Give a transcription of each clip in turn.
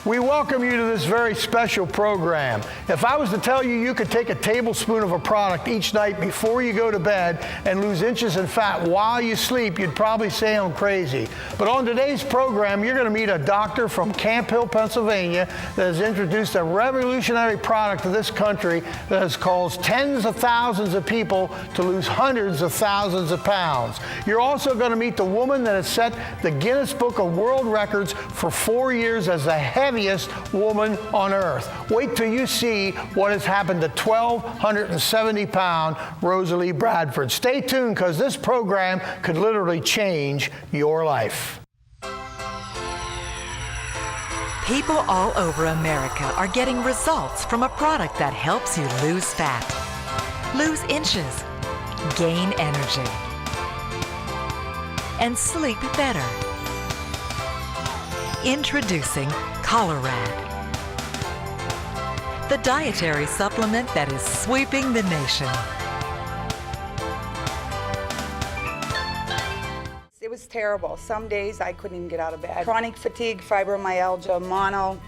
We welcome you to this very special program. If I was to tell you you could take a tablespoon of a product each night before you go to bed and lose inches in fat while you sleep, you'd probably say I'm crazy. But on today's program, you're going to meet a doctor from Camp Hill, Pennsylvania that has introduced a revolutionary product to this country that has caused tens of thousands of people to lose hundreds of thousands of pounds. You're also going to meet the woman that has set the Guinness Book of World Records for 4 years as the heaviest woman on earth. Wait till you see what has happened to 1,270-pound Rosalie Bradford. Stay tuned, because this program could literally change your life. People all over America are getting results from a product that helps you lose fat, lose inches, gain energy, and sleep better. Introducing Calorad, the dietary supplement that is sweeping the nation. It was terrible. Some days I couldn't even get out of bed. Chronic fatigue, fibromyalgia, mono,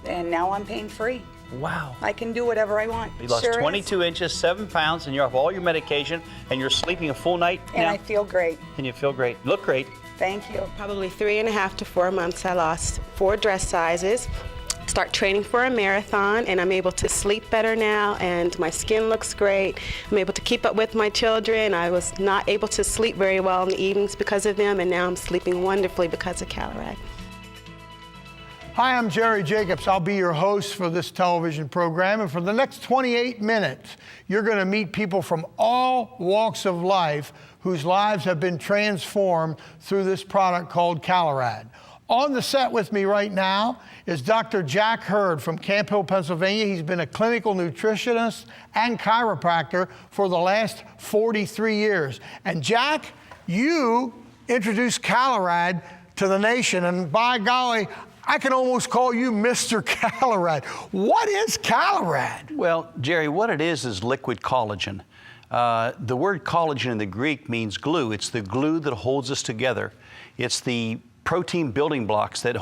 and now I'm pain-free. Wow. I can do whatever I want. You lost 22 inches, 7 pounds, and you're off all your medication, and you're sleeping a full night And now? I feel great. And you feel great. Look great. Thank you. Probably 3.5 to 4 months, I lost 4 dress sizes. Start training for a marathon, and I'm able to sleep better now, and my skin looks great. I'm able to keep up with my children. I was not able to sleep very well in the evenings because of them, and now I'm sleeping wonderfully because of Calorad. Hi, I'm Jerry Jacobs. I'll be your host for this television program, and for the next 28 minutes, you're going to meet people from all walks of life whose lives have been transformed through this product called Calorad. On the set with me right now is Dr. Jack Hurd from Camp Hill, Pennsylvania. He's been a clinical nutritionist and chiropractor for the last 43 years. And Jack, you introduced Calorad to the nation, and by golly, I can almost call you Mr. Calorad. What is Calorad? Well, Jerry, what it is liquid collagen. The word collagen in the Greek means glue. It's the glue that holds us together. It's the protein building blocks that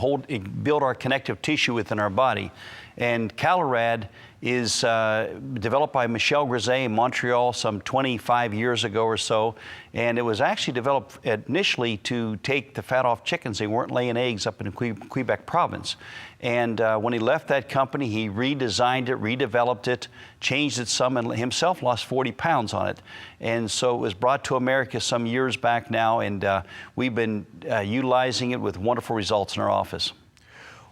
build our connective tissue within our body. And Calorad is developed by Michel Grisey in Montreal some 25 years ago or so. And it was actually developed initially to take the fat off chickens. They weren't laying eggs up in Quebec province. And when he left that company, he redesigned it, redeveloped it, changed it some, and himself lost 40 pounds on it. And so it was brought to America some years back now, and we've been utilizing it with wonderful results in our office.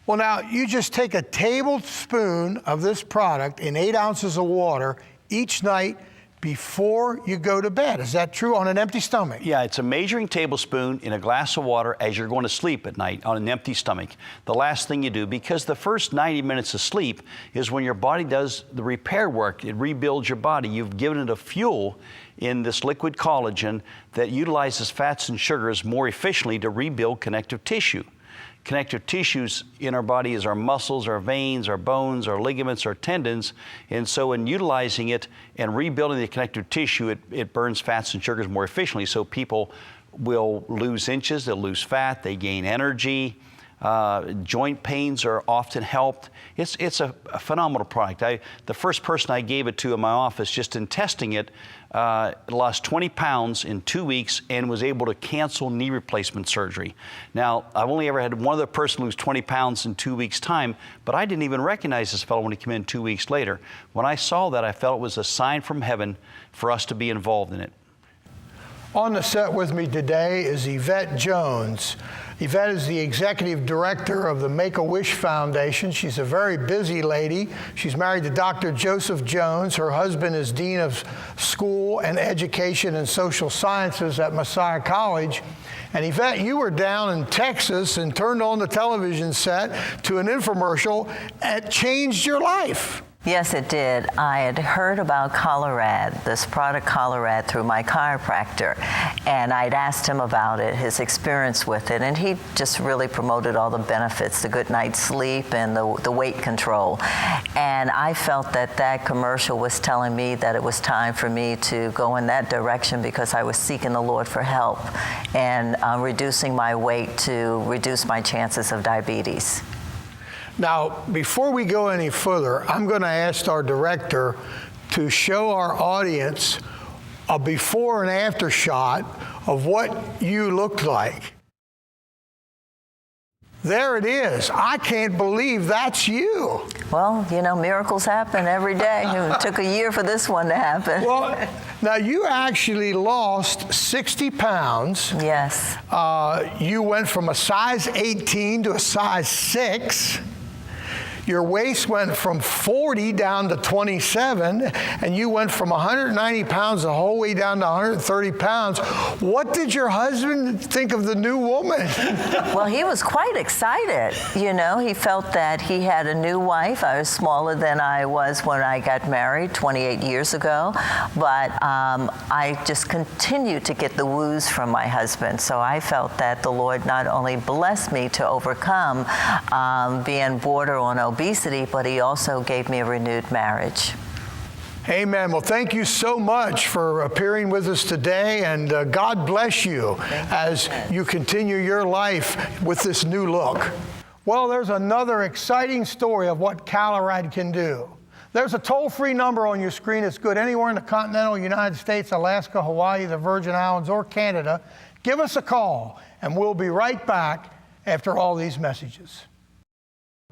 Well, now, you just take a tablespoon of this product in 8 ounces of water each night before you go to bed. Is that true, on an empty stomach? Yeah, it's a measuring tablespoon in a glass of water as you're going to sleep at night on an empty stomach. The last thing you do, because the first 90 minutes of sleep is when your body does the repair work. It rebuilds your body. You've given it a fuel in this liquid collagen that utilizes fats and sugars more efficiently to rebuild connective tissue. Connective tissues in our body is our muscles, our veins, our bones, our ligaments, our tendons. And so in utilizing it and rebuilding the connective tissue, it burns fats and sugars more efficiently. So people will lose inches, they'll lose fat, they gain energy. Joint pains are often helped. It's a phenomenal product. The first person I gave it to in my office, just in testing it, lost 20 pounds in 2 weeks and was able to cancel knee replacement surgery. Now, I've only ever had one other person lose 20 pounds in 2 weeks' time, but I didn't even recognize this fellow when he came in 2 weeks later. When I saw that, I felt it was a sign from heaven for us to be involved in it. On the set with me today is Yvette Jones. Yvette is the executive director of the Make-A-Wish Foundation. She's a very busy lady. She's married to Dr. Joseph Jones. Her husband is Dean of School and Education and Social Sciences at Messiah College. And Yvette, you were down in Texas and turned on the television set to an infomercial that changed your life. Yes, it did. I had heard about Calorad, this product Calorad, through my chiropractor, and I'd asked him about it, his experience with it, and he just really promoted all the benefits, the good night's sleep and the weight control. And I felt that that commercial was telling me that it was time for me to go in that direction because I was seeking the Lord for help and reducing my weight to reduce my chances of diabetes. Now, before we go any further, I'm going to ask our director to show our audience a before and after shot of what you looked like. There it is. I can't believe that's you. Well, you know, miracles happen every day. It took a year for this one to happen. Well, now you actually lost 60 pounds. Yes. You went from a size 18 to a size 6. Your waist went from 40 down to 27, and you went from 190 pounds the whole way down to 130 pounds. What did your husband think of the new woman? Well, he was quite excited. You know, he felt that he had a new wife. I was smaller than I was when I got married 28 years ago, but I just continued to get the woos from my husband. So I felt that the Lord not only blessed me to overcome being border on obesity, but he also gave me a renewed marriage. Amen. Well, thank you so much for appearing with us today, and God bless you as you continue your life with this new look. Well, there's another exciting story of what Calorad can do. There's a toll-free number on your screen. It's good anywhere in the continental United States, Alaska, Hawaii, the Virgin Islands, or Canada. Give us a call, and we'll be right back after all these messages.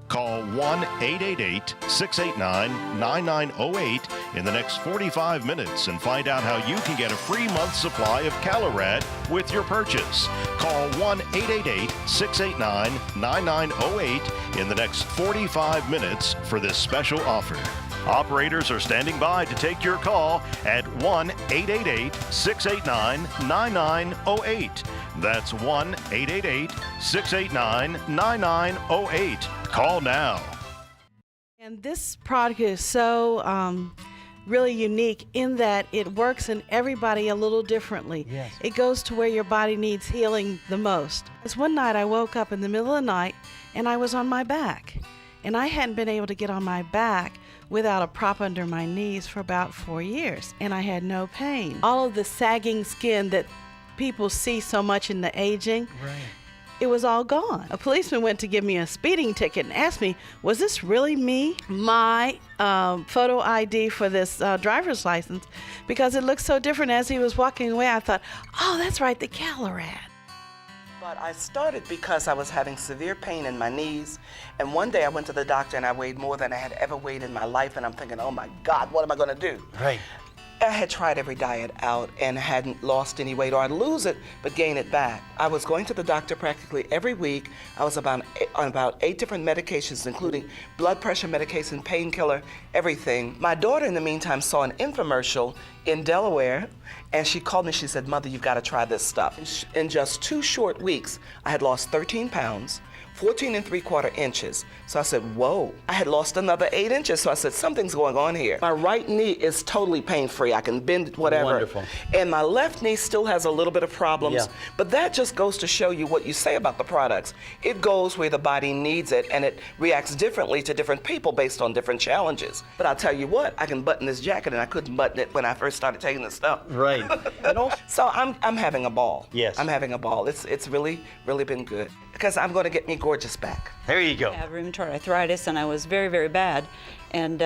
Call 1-888-689-9908 in the next 45 minutes and find out how you can get a free month supply of Calorad with your purchase. Call 1-888-689-9908 in the next 45 minutes for this special offer. Operators are standing by to take your call at 1-888-689-9908. That's 1-888-689-9908. Call now. And this product is so really unique in that it works in everybody a little differently. Yes. It goes to where your body needs healing the most. This one night I woke up in the middle of the night and I was on my back. And I hadn't been able to get on my back without a prop under my knees for about 4 years. And I had no pain. All of the sagging skin that people see so much in the aging, it was all gone. A policeman went to give me a speeding ticket and asked me, was this really me? My photo ID for this driver's license, because it looked so different as he was walking away. I thought, oh, that's right, the Calorad. But I started because I was having severe pain in my knees, and one day I went to the doctor and I weighed more than I had ever weighed in my life, and I'm thinking, oh my God, what am I gonna do? Right. I had tried every diet out and hadn't lost any weight, or I'd lose it but gain it back. I was going to the doctor practically every week. I was on about 8 different medications, including blood pressure medication, painkiller, everything. My daughter, in the meantime, saw an infomercial in Delaware, and she called me. She said, Mother, you've got to try this stuff. In just 2 short weeks, I had lost 13 pounds. 14 3/4 inches. So I said, whoa. I had lost another 8 inches. So I said, something's going on here. My right knee is totally pain-free. I can bend it, whatever. Wonderful. And my left knee still has a little bit of problems. But that just goes to show you what you say about the products. It goes where the body needs it, and it reacts differently to different people based on different challenges. But I'll tell you what, I can button this jacket, and I couldn't button it when I first started taking this stuff. Right. And also, So I'm having a ball. Yes. I'm having a ball. It's really, really been good. Because I'm going to get me gorgeous back. there you go. I have rheumatoid arthritis, and I was very, very bad, and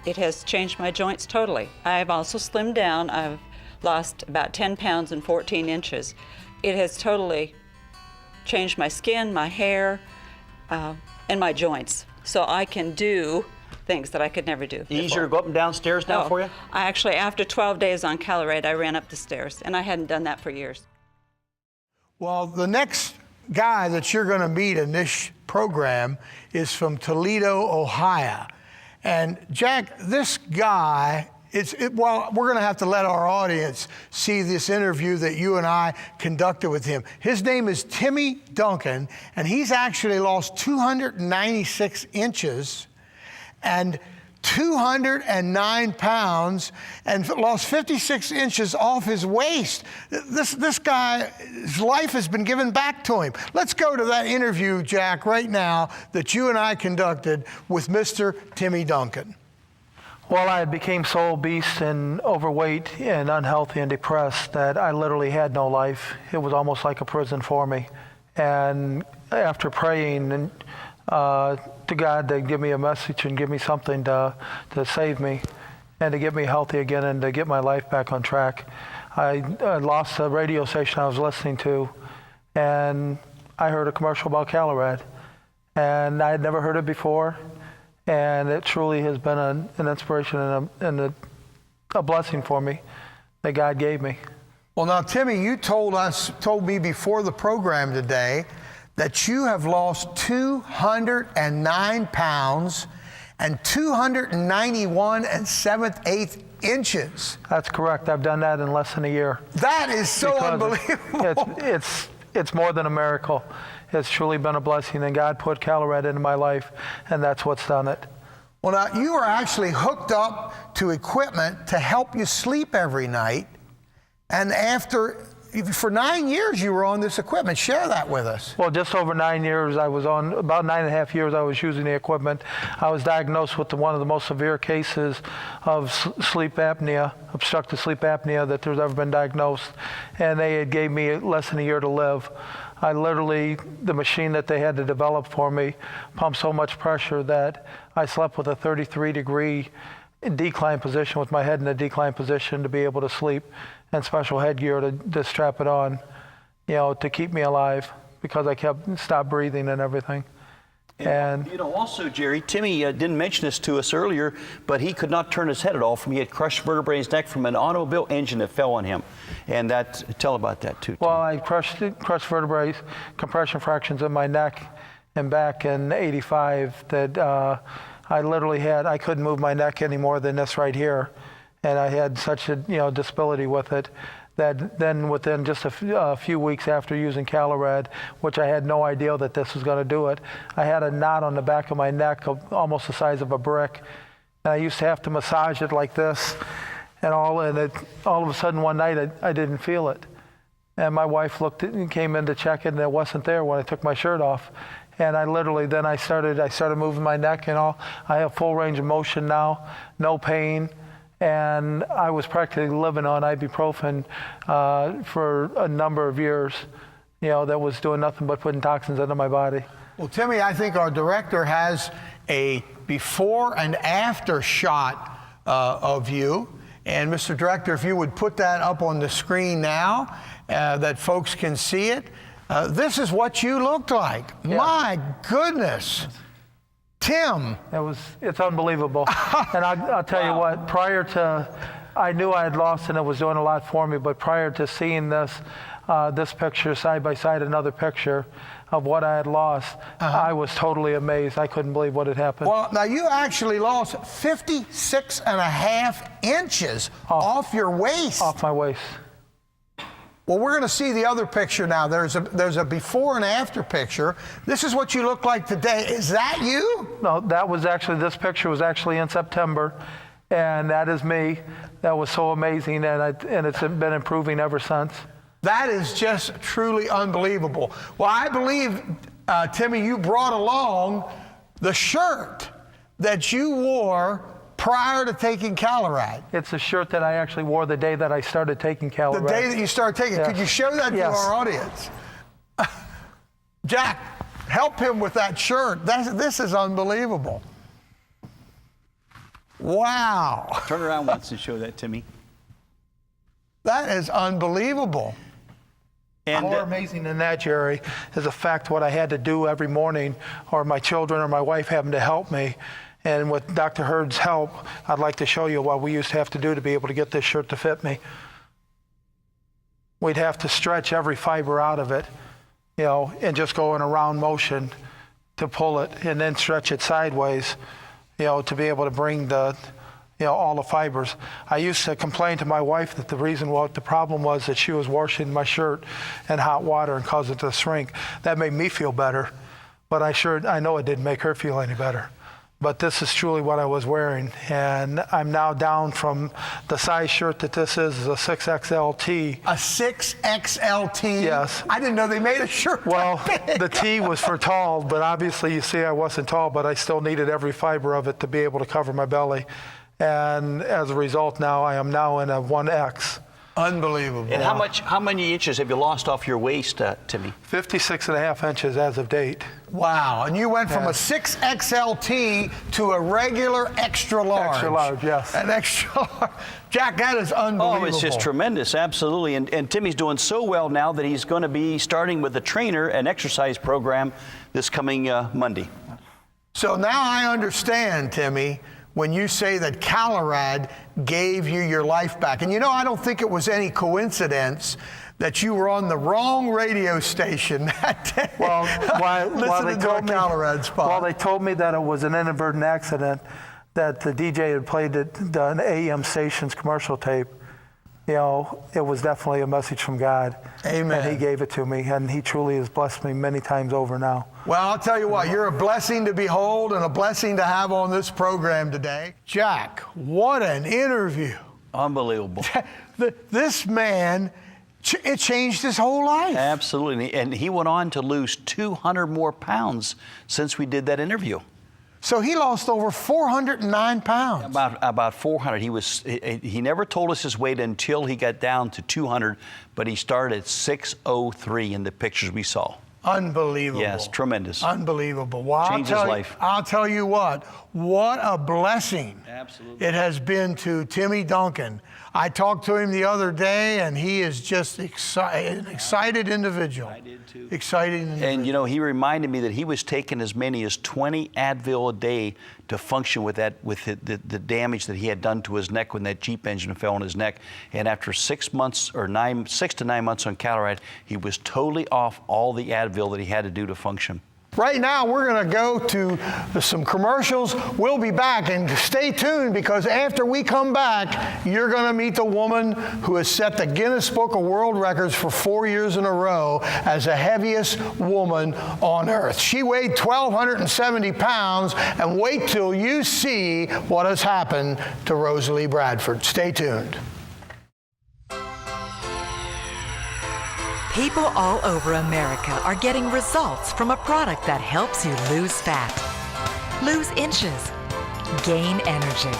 it has changed my joints totally. I've also slimmed down. I've lost about 10 pounds and 14 inches. It has totally changed my skin, my hair, and my joints. So I can do things that I could never do before. Easier to go up and down stairs now for you? I actually, after 12 days on Calorad, I ran up the stairs, and I hadn't done that for years. Well, the next guy that you're going to meet in this program is from Toledo, Ohio. And Jack, this guy, well, we're going to have to let our audience see this interview that you and I conducted with him. His name is Timmy Duncan, and he's actually lost 296 inches and 209 pounds and lost 56 inches off his waist. This guy's life has been given back to him. Let's go to that interview, Jack, right now that you and I conducted with Mr. Timmy Duncan. Well, I became so obese and overweight and unhealthy and depressed that I literally had no life. It was almost like a prison for me. And after praying and to God to give me a message and give me something to save me and to get me healthy again and to get my life back on track. I lost a radio station I was listening to, and I heard a commercial about Calorad, and I had never heard it before, and it truly has been an inspiration and a blessing for me that God gave me. Well, now, Timmy, you told me before the program today that you have lost 209 pounds and 291 7/8 inches. That's correct. I've done that in less than a year. That is so unbelievable. It's more than a miracle. It's truly been a blessing, and God put Calorad into my life, and that's what's done it. Well, now, you are actually hooked up to equipment to help you sleep every night, and for 9 years you were on this equipment. Share that with us. Well, just over 9 years I was on, about 9.5 years I was using the equipment. I was diagnosed with one of the most severe cases of sleep apnea, obstructive sleep apnea that there's ever been diagnosed, and they had gave me less than a year to live. I literally, the machine that they had to develop for me pumped so much pressure that I slept with a 33-degree decline position, with my head in a decline position, to be able to sleep, and special headgear to strap it on, to keep me alive, because I stopped breathing and everything. And also, Jerry, Timmy didn't mention this to us earlier, but he could not turn his head at all from he had crushed vertebrae in his neck from an automobile engine that fell on him. And tell about that too. Well, I crushed vertebrae, compression fractions in my neck and back in '85 that I literally I couldn't move my neck any more than this right here. And I had such a disability with it that then within just a few weeks after using Calorad, which I had no idea that this was going to do it, I had a knot on the back of my neck almost the size of a brick. And I used to have to massage it like this, and all of a sudden one night I didn't feel it. And my wife looked at it and came in to check it, and it wasn't there when I took my shirt off. And I started moving my neck and all. I have full range of motion now, no pain. And I was practically living on ibuprofen for a number of years, that was doing nothing but putting toxins into my body. Well, Timmy, I think our director has a before and after shot of you. And Mr. Director, if you would put that up on the screen now, that folks can see it. This is what you looked like. Yeah. My goodness. Tim. It's unbelievable. And I'll tell you what, I knew I had lost and it was doing a lot for me, but prior to seeing this picture side by side, another picture of what I had lost, I was totally amazed. I couldn't believe what had happened. Well, now you actually lost 56.5 inches off your waist. Off my waist. Well, we're going to see the other picture now. There's a before and after picture. This is what you look like today. Is that you? No, this picture was actually in September, and that is me. That was so amazing, and it's been improving ever since. That is just truly unbelievable. Well, I believe, Timmy, you brought along the shirt that you wore prior to taking Calorad. It's a shirt that I actually wore the day that I started taking Calorad. The day that you started taking it. Yes. Could you show that to our audience? Jack, help him with that shirt. This is unbelievable. Wow. Turn around once and show that to me. That is unbelievable. And more amazing than that, Jerry, is the fact what I had to do every morning, or my children or my wife having to help me. And with Dr. Hurd's help, I'd like to show you what we used to have to do to be able to get this shirt to fit me. We'd have to stretch every fiber out of it, and just go in a round motion to pull it, and then stretch it sideways, to be able to bring all the fibers. I used to complain to my wife that the problem was that she was washing my shirt in hot water and caused it to shrink. That made me feel better, but I know it didn't make her feel any better. But this is truly what I was wearing, and I'm now down from the size shirt that this is a 6XLT. A 6XLT? Yes. I didn't know they made a shirt. Well, the T was for tall, but obviously you see I wasn't tall, but I still needed every fiber of it to be able to cover my belly. And as a result, now I am now in a 1X. Unbelievable. And how many inches have you lost off your waist, Timmy? 56.5 inches as of date. Wow, and you went from a 6XLT to a regular extra large. Extra large, yes. An extra large. Jack, that is unbelievable. Oh, it's just tremendous, absolutely. And Timmy's doing so well now that he's going to be starting with a trainer, an exercise program this coming Monday. So now I understand, Timmy, when you say that Calorad gave you your life back. And you know, I don't think it was any coincidence that you were on the wrong radio station that day. Well, while they told me that it was an inadvertent accident, that the DJ had played the AM station's commercial tape, you know, it was definitely a message from God. Amen. And he gave it to me, and he truly has blessed me many times over now. Well, I'll tell you what, you're a blessing to behold and a blessing to have on this program today. Jack, what an interview. Unbelievable. This man, it changed his whole life. Absolutely. And he went on to lose 200 more pounds since we did that interview. So he lost over 409 pounds. About 400. He never told us his weight until he got down to 200, but he started at 603 in the pictures we saw. Unbelievable. Yes, tremendous. Unbelievable. Well, Changed his life. I'll tell you what a blessing Absolutely. it has been to Timmy Duncan. I talked to him the other day, and he is just an excited individual. I did too. Excited individual. And you know, he reminded me that he was taking as many as 20 Advil a day to function with the damage that he had done to his neck when that Jeep engine fell on his neck. And after 6 to 9 months on Calorad, he was totally off all the Advil that he had to do to function. Right now, we're going to go to some commercials. We'll be back, and stay tuned, because after we come back, you're going to meet the woman who has set the Guinness Book of World Records for 4 years in a row as the heaviest woman on earth. She weighed 1,270 pounds, and wait till you see what has happened to Rosalie Bradford. Stay tuned. People all over America are getting results from a product that helps you lose fat, lose inches, gain energy,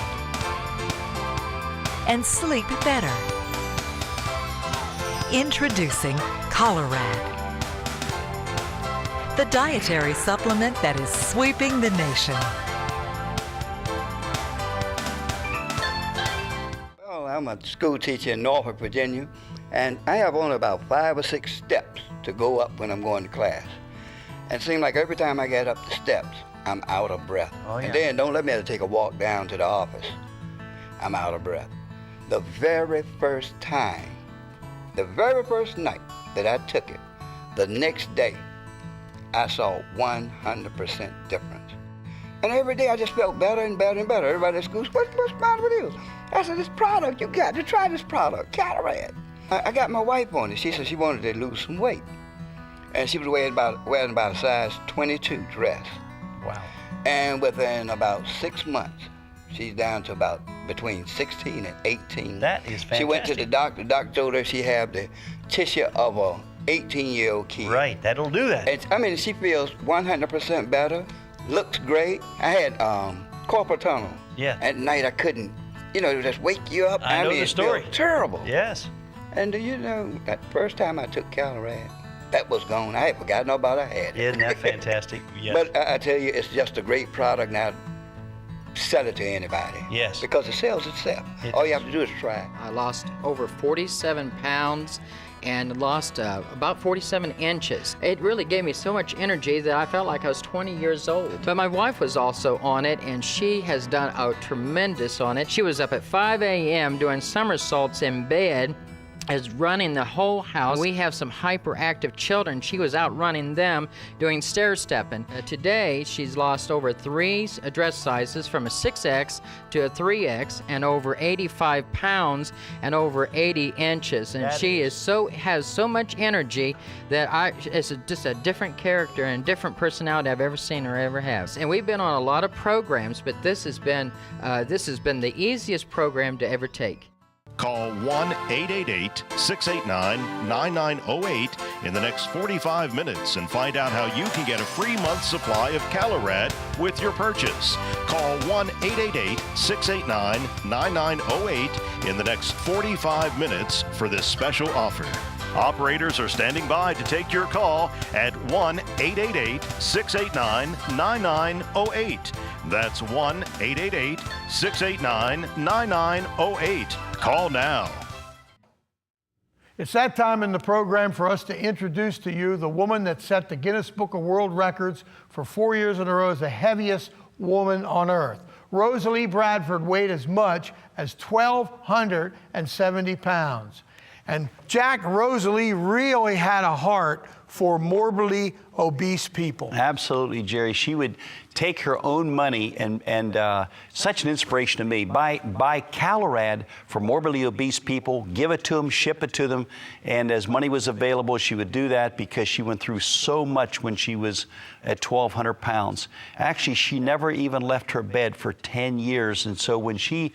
and sleep better. Introducing Calorad, the dietary supplement that is sweeping the nation. Well, I'm a school teacher in Norfolk, Virginia, and I have only about 5 or 6 steps to go up when I'm going to class. And it seems like every time I get up the steps, I'm out of breath. Oh, yeah. And then don't let me have to take a walk down to the office. I'm out of breath. The very first time, the very first night that I took it, the next day, I saw 100% difference. And every day I just felt better and better and better. Everybody at school, what's the matter with you? I said, this product, you got to try this product, Calorad. I got my wife on it. She said she wanted to lose some weight. And she was wearing about a size 22 dress. Wow. And within about 6 months, she's down to about between 16 and 18. That is fantastic. She went to the doctor. The doctor told her she had the tissue of a 18-year-old kid. Right, that'll do that. And, I mean, she feels 100% better, looks great. I had carpal tunnel. Yeah. At night I couldn't, it would just wake you up. I know mean, the story. It felt terrible. Yes. And do you know, that first time I took Calorad, that was gone. I had forgotten all about I had it. Isn't that fantastic? Yes. But I tell you, it's just a great product. Now, sell it to anybody. Yes. Because it sells itself. All you have to do is try it. I lost over 47 pounds and lost about 47 inches. It really gave me so much energy that I felt like I was 20 years old. But my wife was also on it, and she has done a tremendous on it. She was up at 5 a.m. doing somersaults in bed, is running the whole house. We have some hyperactive children. She was out running them, doing stair stepping. Today, she's lost over 3 dress sizes, from a 6X to a 3X, and over 85 pounds and over 80 inches. And she has so much energy that it's just a different character and different personality I've ever seen her ever have. And we've been on a lot of programs, but this has been the easiest program to ever take. Call 1-888-689-9908 in the next 45 minutes and find out how you can get a free month supply of Calorad with your purchase. Call 1-888-689-9908 in the next 45 minutes for this special offer. Operators are standing by to take your call at 1-888-689-9908. That's 1-888-689-9908. Call now. It's that time in the program for us to introduce to you the woman that set the Guinness Book of World Records for 4 years in a row as the heaviest woman on earth. Rosalie Bradford weighed as much as 1,270 pounds. And Jack, Rosalie really had a heart for morbidly obese people. Absolutely, Jerry. She would take her own money and such an inspiration to me. Buy Calorad for morbidly obese people, give it to them, ship it to them, and as money was available, she would do that because she went through so much when she was at 1,200 pounds. Actually, she never even left her bed for 10 years, and so when she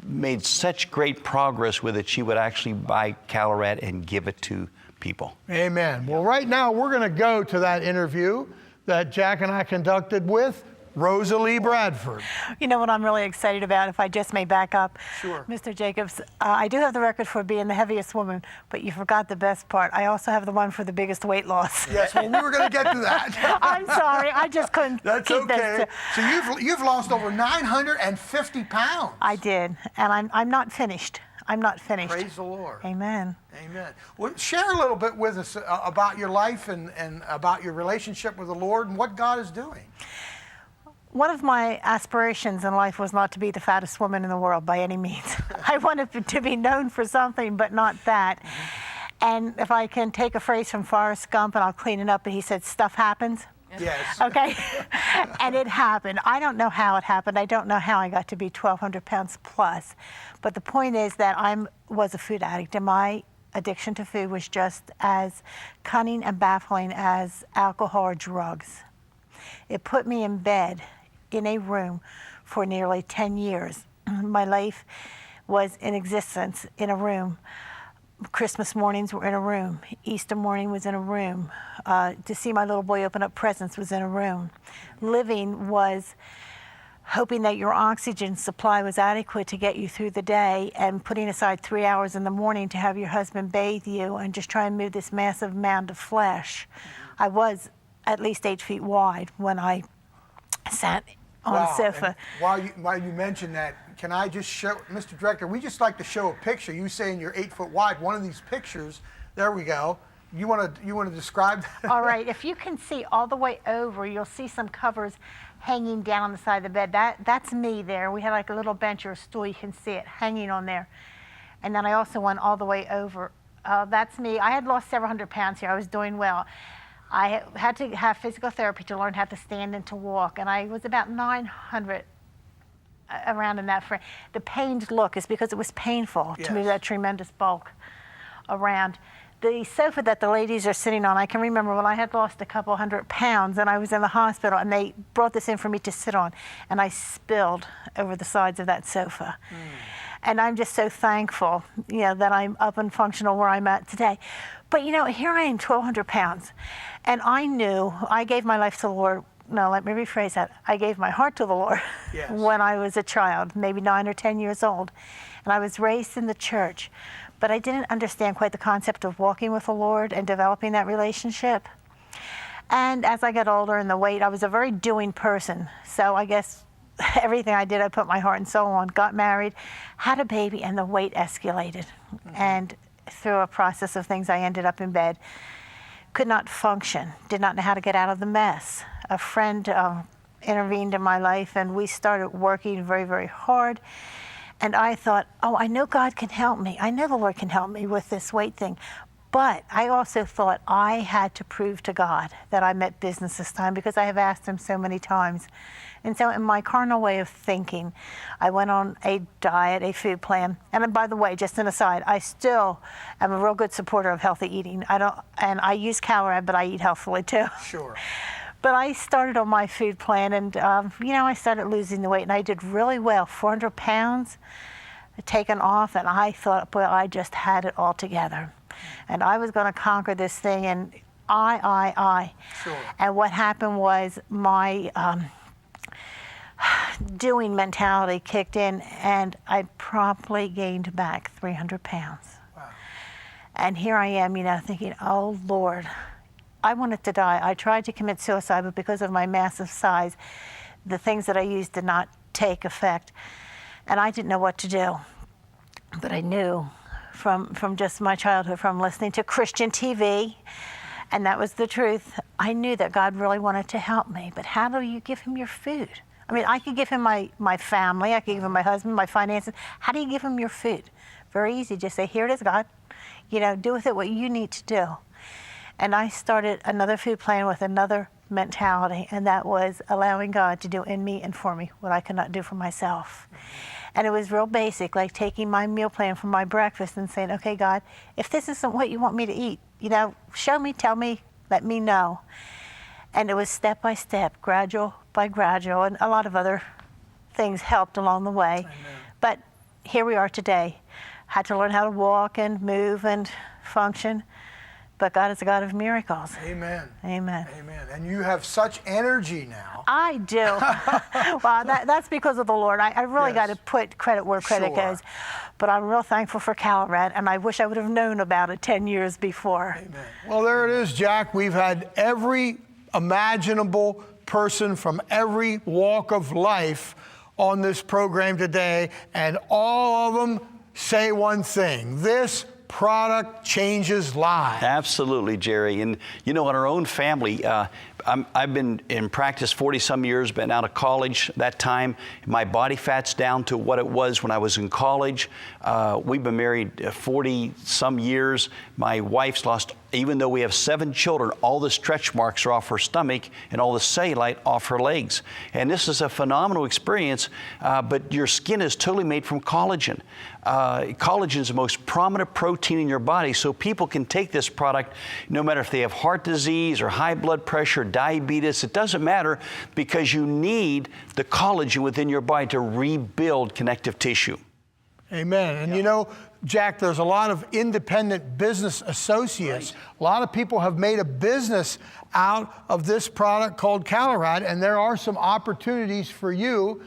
made such great progress with it, she would actually buy Calorad and give it to people. Amen. Well, right now we're going to go to that interview that Jack and I conducted with Rosalie Bradford. You know what I'm really excited about, if I just may back up? Sure. Mr. Jacobs, I do have the record for being the heaviest woman, but you forgot the best part. I also have the one for the biggest weight loss. Yes, well, we were going to get to that. I'm sorry, I just couldn't That's keep okay. this. So you've lost over 950 pounds. I did, and I'm not finished. I'm not finished. Praise the Lord. Amen. Amen. Well, share a little bit with us about your life and about your relationship with the Lord and what God is doing. One of my aspirations in life was not to be the fattest woman in the world by any means. I wanted to be known for something, but not that. And if I can take a phrase from Forrest Gump, and I'll clean it up, but he said, stuff happens. Yes. Okay? And it happened. I don't know how it happened. I don't know how I got to be 1,200 pounds plus. But the point is that I was a food addict, and my addiction to food was just as cunning and baffling as alcohol or drugs. It put me in bed in a room for nearly 10 years. My life was in existence in a room. Christmas mornings were in a room. Easter morning was in a room. To see my little boy open up presents was in a room. Living was hoping that your oxygen supply was adequate to get you through the day, and putting aside 3 hours in the morning to have your husband bathe you and just try and move this massive mound of flesh. I was at least 8 feet wide when I sat on the sofa. And while you mention that, can I just show, Mr. Director, we just like to show a picture. You saying you're 8 foot wide. One of these pictures, there we go. You want to describe that? All right, if you can see all the way over, you'll see some covers hanging down on the side of the bed. That's me there. We had like a little bench or a stool. You can see it hanging on there. And then I also went all the way over. That's me. I had lost several hundred pounds here. I was doing well. I had to have physical therapy to learn how to stand and to walk, and I was about 900 around in that frame. The pained look is because it was painful to move that tremendous bulk around. The sofa that the ladies are sitting on, I can remember when I had lost a couple 100 pounds and I was in the hospital, and they brought this in for me to sit on, and I spilled over the sides of that sofa. And I'm just so thankful, that I'm up and functional where I'm at today. But here I am, 1,200 pounds, and I knew I gave my life to the Lord. No, let me rephrase that. I gave my heart to the Lord when I was a child, maybe 9 or 10 years old, and I was raised in the church. But I didn't understand quite the concept of walking with the Lord and developing that relationship. And as I got older and the weight, I was a very doing person. So I guess everything I did, I put my heart and soul on. Got married, had a baby, and the weight escalated. And through a process of things, I ended up in bed. Could not function, did not know how to get out of the mess. A friend intervened in my life, and we started working very, very hard. And I thought, I know God can help me. I know the Lord can help me with this weight thing. But I also thought I had to prove to God that I meant business this time, because I have asked him so many times. And so in my carnal way of thinking, I went on a diet, a food plan. And by the way, just an aside, I still am a real good supporter of healthy eating. And I use Calorad, but I eat healthfully too. Sure. But I started on my food plan, and I started losing the weight, and I did really well. 400 pounds taken off, and I thought, boy, I just had it all together. And I was going to conquer this thing, and I. Sure. And what happened was my doing mentality kicked in, and I promptly gained back 300 pounds. Wow. And here I am, thinking, oh Lord, I wanted to die. I tried to commit suicide, but because of my massive size, the things that I used did not take effect. And I didn't know what to do. But I knew from just my childhood, from listening to Christian TV, and that was the truth, I knew that God really wanted to help me. But how do you give him your food? I mean, I could give him my family, I could give him my husband, my finances. How do you give him your food? Very easy, just say, here it is, God. Do with it what you need to do. And I started another food plan with another mentality, and that was allowing God to do in me and for me what I could not do for myself. And it was real basic, like taking my meal plan for my breakfast and saying, okay, God, if this isn't what you want me to eat, show me, tell me, let me know. And it was step by step, gradual by gradual, and a lot of other things helped along the way. Amen. But here we are today. Had to learn how to walk and move and function. But God is a God of miracles. Amen. Amen. Amen. And you have such energy now. I do. Well, that's because of the Lord. I really got to put credit where credit goes. But I'm real thankful for Calorad, and I wish I would have known about it 10 years before. Amen. Well, there it is, Jack. We've had every imaginable person from every walk of life on this program today, and all of them say one thing: this product changes lives. Absolutely, Jerry. And in our own family, I've been in practice 40-some years, been out of college that time. My body fat's down to what it was when I was in college. We've been married 40-some years. My wife's lost, even though we have 7 children, all the stretch marks are off her stomach and all the cellulite off her legs. And this is a phenomenal experience, but your skin is totally made from collagen. Collagen is the most prominent protein in your body, so people can take this product no matter if they have heart disease or high blood pressure, diabetes. It doesn't matter, because you need the collagen within your body to rebuild connective tissue. Amen. And Jack, there's a lot of independent business associates. Right. A lot of people have made a business out of this product called Calorad, and there are some opportunities for you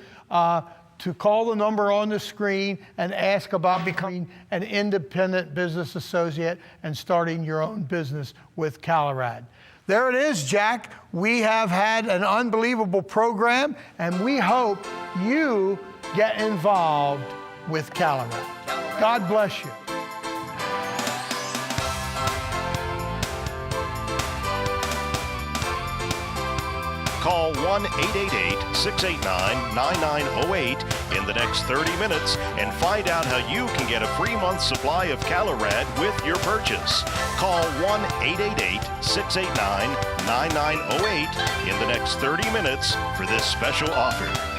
to call the number on the screen and ask about becoming an independent business associate and starting your own business with Calorad. There it is, Jack. We have had an unbelievable program, and we hope you get involved with Calorad. God bless you. Call 1-888-689-9908 in the next 30 minutes and find out how you can get a free month supply of Calorad with your purchase. Call 1-888-689-9908 in the next 30 minutes for this special offer.